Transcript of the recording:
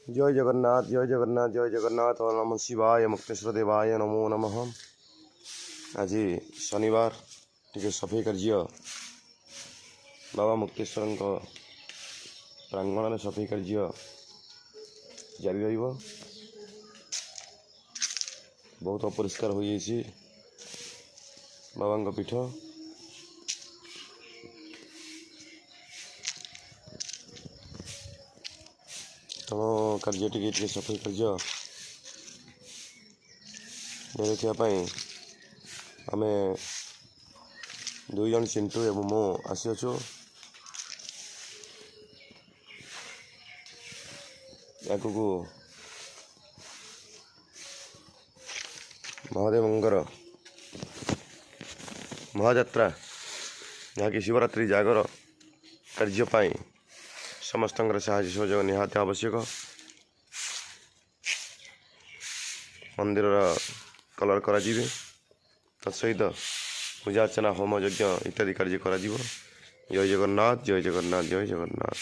जय जगन्नाथ जय जगन्नाथ जय जगन्नाथ और नमः शिवाय मुक्तेश्वर देवाय नमो नमः। आज शनिवार टे सफाई कार्य बाबा मुक्तेश्वर प्रांगण सफाई कार्य जारी रही। बहुत अपरिष्कार हो जाइए बाबा पीठ। तेणु कार्य टी सफाई कार्य देखापी आम दुई जन चिंटू एवं मु आसीचु। आगू महादेवंकर महायात्रा जहाँकि शिवरात्रि जागर कार्यपाई समस्त साहाय्य सहयोग निहाती आवश्यक। मंदिर कलर करा तत्सहित पूजा अर्चना होम यज्ञ इत्यादि कार्य करा। जय जगन्नाथ जय जगन्नाथ जय जगन्नाथ।